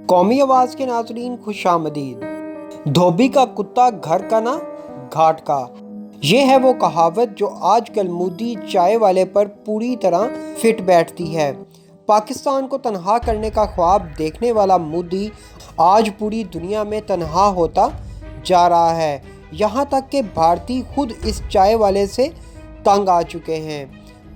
قومی آواز کے ناظرین خوش آمدید۔ دھوبی کا کتا گھر کا نہ گھاٹ کا، یہ ہے وہ کہاوت جو آج کل مودی چائے والے پر پوری طرح فٹ بیٹھتی ہے۔ پاکستان کو تنہا کرنے کا خواب دیکھنے والا مودی آج پوری دنیا میں تنہا ہوتا جا رہا ہے، یہاں تک کہ بھارتی خود اس چائے والے سے تنگ آ چکے ہیں۔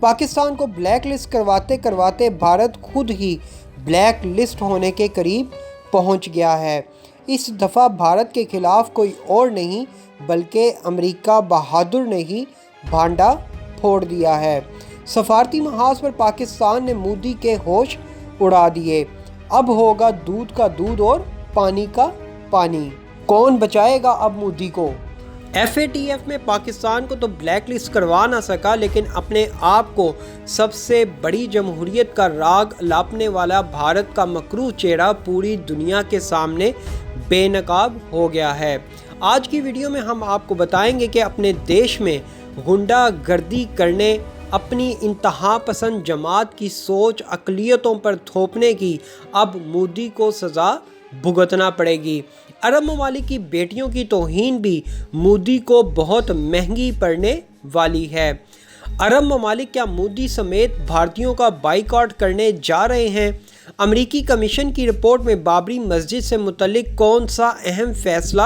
پاکستان کو بلیک لسٹ کرواتے کرواتے بھارت خود ہی بلیک لسٹ ہونے کے قریب پہنچ گیا ہے۔ اس دفعہ بھارت کے خلاف کوئی اور نہیں بلکہ امریکہ بہادر نے ہی بھانڈا پھوڑ دیا ہے۔ سفارتی محاذ پر پاکستان نے مودی کے ہوش اڑا دیے۔ اب ہوگا دودھ کا دودھ اور پانی کا پانی۔ کون بچائے گا اب مودی کو؟ FATF میں پاکستان کو تو بلیک لسٹ کروا نہ سکا، لیکن اپنے آپ کو سب سے بڑی جمہوریت کا راگ الاپنے والا بھارت کا مکروہ چہرہ پوری دنیا کے سامنے بے نقاب ہو گیا ہے۔ آج کی ویڈیو میں ہم آپ کو بتائیں گے کہ اپنے دیش میں غنڈہ گردی کرنے، اپنی انتہا پسند جماعت کی سوچ اقلیتوں پر تھوپنے کی اب مودی کو سزا بھگتنا پڑے گی۔ عرب ممالک کی بیٹیوں کی توہین بھی مودی کو بہت مہنگی پڑنے والی ہے۔ عرب ممالک کیا مودی سمیت بھارتیوں کا بائیکاٹ کرنے جا رہے ہیں؟ امریکی کمیشن کی رپورٹ میں بابری مسجد سے متعلق کون سا اہم فیصلہ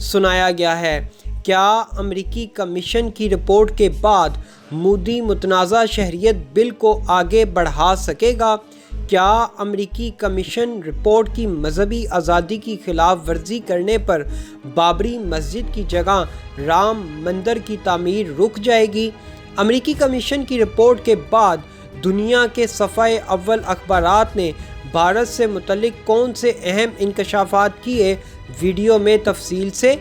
سنایا گیا ہے؟ کیا امریکی کمیشن کی رپورٹ کے بعد مودی متنازع شہریت بل کو آگے بڑھا سکے گا؟ کیا امریکی کمیشن رپورٹ کی مذہبی آزادی کی خلاف ورزی کرنے پر بابری مسجد کی جگہ رام مندر کی تعمیر رک جائے گی؟ امریکی کمیشن کی رپورٹ کے بعد دنیا کے صفحہ اول اخبارات نے بھارت سے متعلق کون سے اہم انکشافات کیے؟ ویڈیو میں تفصیل سے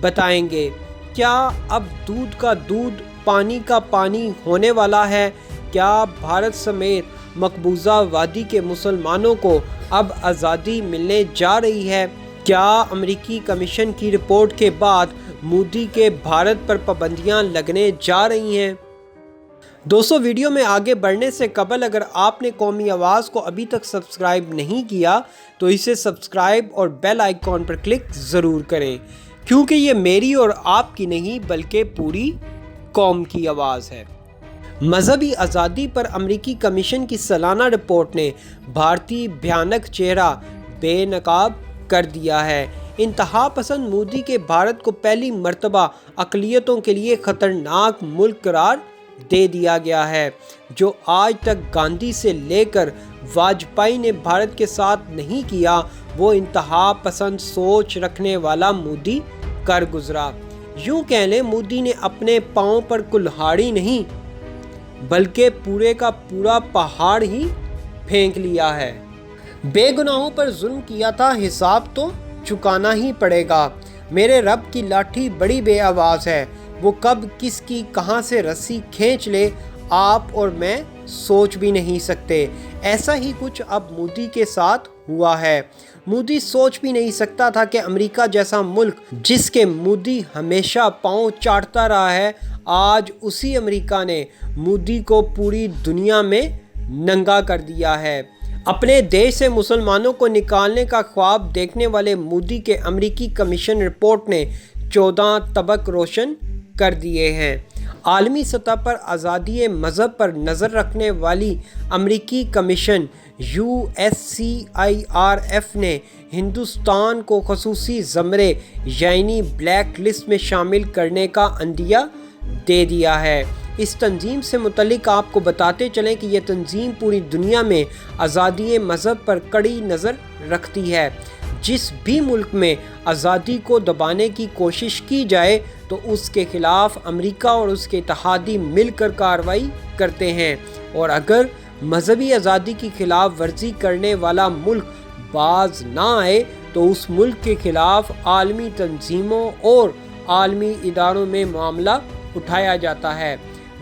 بتائیں گے۔ کیا اب دودھ کا دودھ پانی کا پانی ہونے والا ہے؟ کیا بھارت سمیت مقبوضہ وادی کے مسلمانوں کو اب آزادی ملنے جا رہی ہے؟ کیا امریکی کمیشن کی رپورٹ کے بعد مودی کے بھارت پر پابندیاں لگنے جا رہی ہیں؟ دوستو، ویڈیو میں آگے بڑھنے سے قبل اگر آپ نے قومی آواز کو ابھی تک سبسکرائب نہیں کیا تو اسے سبسکرائب اور بیل آئیکن پر کلک ضرور کریں، کیونکہ یہ میری اور آپ کی نہیں بلکہ پوری قوم کی آواز ہے۔ مذہبی آزادی پر امریکی کمیشن کی سالانہ رپورٹ نے بھارتی بھیانک چہرہ بے نقاب کر دیا ہے۔ انتہا پسند مودی کے بھارت کو پہلی مرتبہ اقلیتوں کے لیے خطرناک ملک قرار دے دیا گیا ہے۔ جو آج تک گاندھی سے لے کر واجپئی نے بھارت کے ساتھ نہیں کیا، وہ انتہا پسند سوچ رکھنے والا مودی کر گزرا۔ یوں کہہ لیں، مودی نے اپنے پاؤں پر کلہاڑی نہیں بلکہ پورے کا پورا پہاڑ ہی پھینک لیا ہے۔ بے گناہوں پر ظلم کیا تھا، حساب تو چکانا ہی پڑے گا۔ میرے رب کی لاٹھی بڑی بے آواز ہے، وہ کب کس کی کہاں سے رسی کھینچ لے آپ اور میں سوچ بھی نہیں سکتے۔ ایسا ہی کچھ اب مودی کے ساتھ ہوا ہے۔ مودی سوچ بھی نہیں سکتا تھا کہ امریکہ جیسا ملک جس کے مودی ہمیشہ پاؤں چاٹتا رہا ہے، آج اسی امریکہ نے مودی کو پوری دنیا میں ننگا کر دیا ہے۔ اپنے دیش سے مسلمانوں کو نکالنے کا خواب دیکھنے والے مودی کے امریکی کمیشن رپورٹ نے 14 طبق روشن کر دیے ہیں۔ عالمی سطح پر آزادی مذہب پر نظر رکھنے والی امریکی کمیشن USCIRF نے ہندوستان کو خصوصی زمرے یعنی بلیک لسٹ میں شامل کرنے کا عندیہ دے دیا ہے۔ اس تنظیم سے متعلق آپ کو بتاتے چلیں کہ یہ تنظیم پوری دنیا میں آزادی مذہب پر کڑی نظر رکھتی ہے۔ جس بھی ملک میں آزادی کو دبانے کی کوشش کی جائے تو اس کے خلاف امریکہ اور اس کے اتحادی مل کر کارروائی کرتے ہیں، اور اگر مذہبی آزادی کی خلاف ورزی کرنے والا ملک باز نہ آئے تو اس ملک کے خلاف عالمی تنظیموں اور عالمی اداروں میں معاملہ اٹھایا جاتا ہے،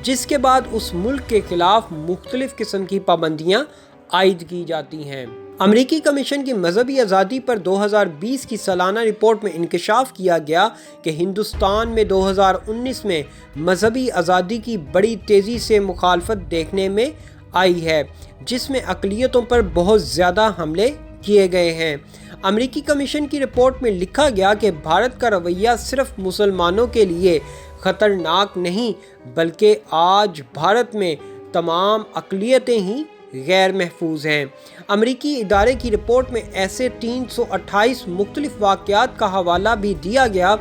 جس کے بعد اس ملک کے خلاف مختلف قسم کی پابندیاں عائد کی جاتی ہیں۔ امریکی کمیشن کی مذہبی آزادی پر 2020 کی سالانہ رپورٹ میں انکشاف کیا گیا کہ ہندوستان میں 2019 میں مذہبی آزادی کی بڑی تیزی سے مخالفت دیکھنے میں آئی ہے، جس میں اقلیتوں پر بہت زیادہ حملے کیے گئے ہیں۔ امریکی کمیشن کی رپورٹ میں لکھا گیا کہ بھارت کا رویہ صرف مسلمانوں کے لیے خطرناک نہیں بلکہ آج بھارت میں تمام اقلیتیں ہی غیر محفوظ ہیں۔ امریکی ادارے کی رپورٹ میں ایسے 328 مختلف واقعات کا حوالہ بھی دیا گیا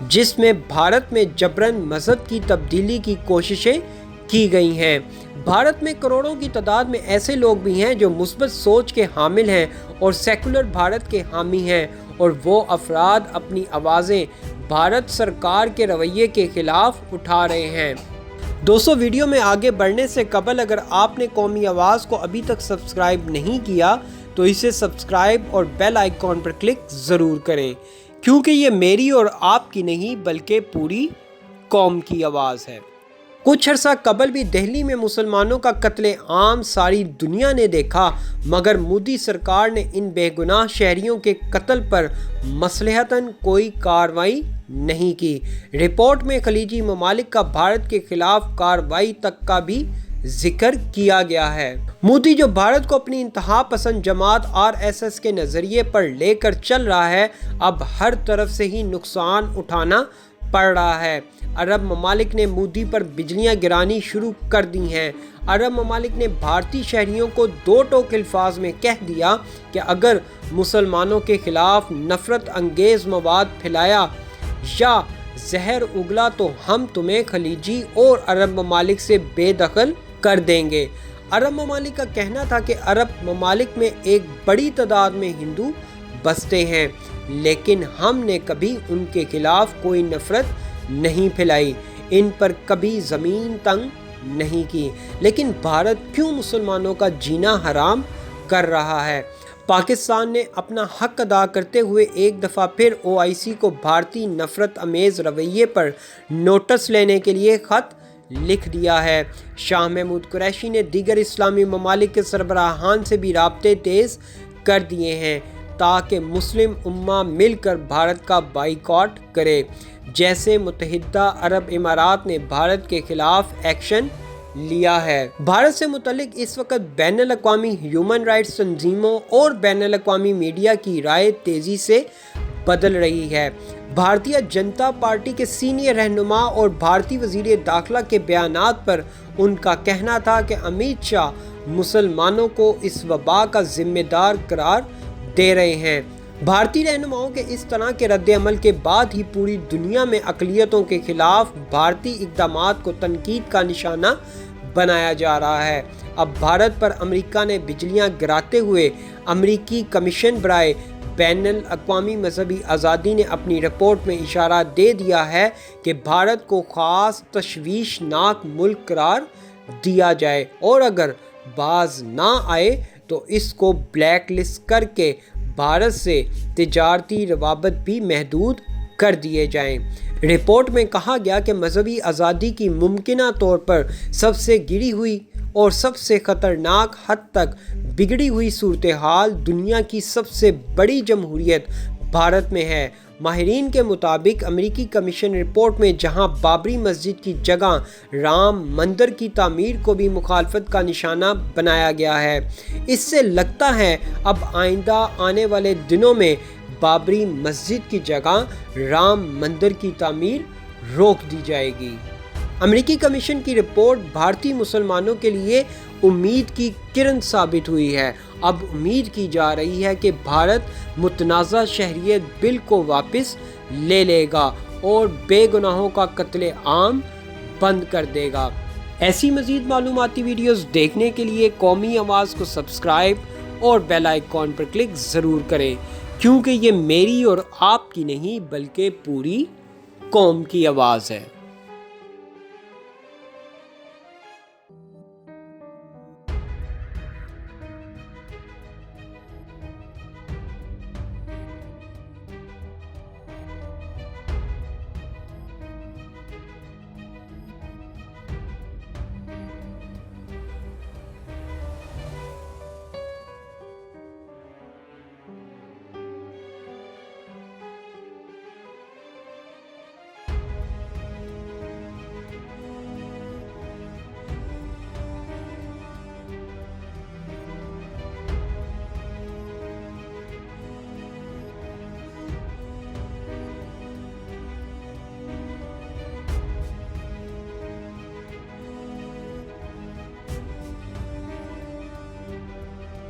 جس میں بھارت میں جبراً مذہب کی تبدیلی کی کوششیں کی گئی ہیں۔ بھارت میں کروڑوں کی تعداد میں ایسے لوگ بھی ہیں جو مثبت سوچ کے حامل ہیں اور سیکولر بھارت کے حامی ہیں، اور وہ افراد اپنی آوازیں بھارت سرکار کے رویے کے خلاف اٹھا رہے ہیں۔ دوستو، ویڈیو میں آگے بڑھنے سے قبل اگر آپ نے قومی آواز کو ابھی تک سبسکرائب نہیں کیا تو اسے سبسکرائب اور بیل آئیکن پر کلک ضرور کریں، کیونکہ یہ میری اور آپ کی نہیں بلکہ پوری قوم کی آواز ہے۔ کچھ عرصہ قبل بھی دہلی میں مسلمانوں کا قتل عام ساری دنیا نے دیکھا، مگر مودی سرکار نے ان بے گناہ شہریوں کے قتل پر مصلحتاً کوئی کارروائی نہیں کی۔ رپورٹ میں خلیجی ممالک کا بھارت کے خلاف کارروائی تک کا بھی ذکر کیا گیا ہے۔ مودی جو بھارت کو اپنی انتہا پسند جماعت RSS کے نظریے پر لے کر چل رہا ہے، اب ہر طرف سے ہی نقصان اٹھانا پڑ رہا ہے۔ عرب ممالک نے مودی پر بجلیاں گرانی شروع کر دی ہیں۔ عرب ممالک نے بھارتی شہریوں کو دو ٹوک الفاظ میں کہہ دیا کہ اگر مسلمانوں کے خلاف نفرت انگیز مواد پھیلایا یا زہر اگلا تو ہم تمہیں خلیجی اور عرب ممالک سے بے دخل کر دیں گے۔ عرب ممالک کا کہنا تھا کہ عرب ممالک میں ایک بڑی تعداد میں ہندو بستے ہیں، لیکن ہم نے کبھی ان کے خلاف کوئی نفرت نہیں پھیلائی، ان پر کبھی زمین تنگ نہیں کی، لیکن بھارت کیوں مسلمانوں کا جینا حرام کر رہا ہے؟ پاکستان نے اپنا حق ادا کرتے ہوئے ایک دفعہ پھر OIC کو بھارتی نفرت امیز رویے پر نوٹس لینے کے لیے خط لکھ دیا ہے۔ شاہ محمود قریشی نے دیگر اسلامی ممالک کے سربراہان سے بھی رابطے تیز کر دیے ہیں تاکہ مسلم امہ مل کر بھارت کا بائیکاٹ کرے، جیسے متحدہ عرب امارات نے بھارت کے خلاف ایکشن لیا ہے۔ بھارت سے متعلق اس وقت بین الاقوامی ہیومن رائٹس تنظیموں اور بین الاقوامی میڈیا کی رائے تیزی سے بدل رہی ہے۔ بھارتیہ جنتا پارٹی کے سینئر رہنما اور بھارتی وزیر داخلہ کے بیانات پر ان کا کہنا تھا کہ امیت شاہ مسلمانوں کو اس وبا کا ذمہ دار قرار دے رہے ہیں۔ بھارتی رہنماؤں کے اس طرح کے رد عمل کے بعد ہی پوری دنیا میں اقلیتوں کے خلاف بھارتی اقدامات کو تنقید کا نشانہ بنایا جا رہا ہے۔ اب بھارت پر امریکہ نے بجلیاں گراتے ہوئے امریکی کمیشن برائے بین الاقوامی مذہبی آزادی نے اپنی رپورٹ میں اشارہ دے دیا ہے کہ بھارت کو خاص تشویشناک ملک قرار دیا جائے اور اگر باز نہ آئے تو اس کو بلیک لسٹ کر کے بھارت سے تجارتی روابط بھی محدود کر دیے جائیں۔ رپورٹ میں کہا گیا کہ مذہبی آزادی کی ممکنہ طور پر سب سے گری ہوئی اور سب سے خطرناک حد تک بگڑی ہوئی صورتحال دنیا کی سب سے بڑی جمہوریت بھارت میں ہے۔ ماہرین کے مطابق امریکی کمیشن رپورٹ میں جہاں بابری مسجد کی جگہ رام مندر کی تعمیر کو بھی مخالفت کا نشانہ بنایا گیا ہے، اس سے لگتا ہے اب آئندہ آنے والے دنوں میں بابری مسجد کی جگہ رام مندر کی تعمیر روک دی جائے گی۔ امریکی کمیشن کی رپورٹ بھارتی مسلمانوں کے لیے امید کی کرن ثابت ہوئی ہے۔ اب امید کی جا رہی ہے کہ بھارت متنازع شہریت بل کو واپس لے لے گا اور بے گناہوں کا قتل عام بند کر دے گا۔ ایسی مزید معلوماتی ویڈیوز دیکھنے کے لیے قومی آواز کو سبسکرائب اور بیل آئیکن پر کلک ضرور کریں، کیونکہ یہ میری اور آپ کی نہیں بلکہ پوری قوم کی آواز ہے۔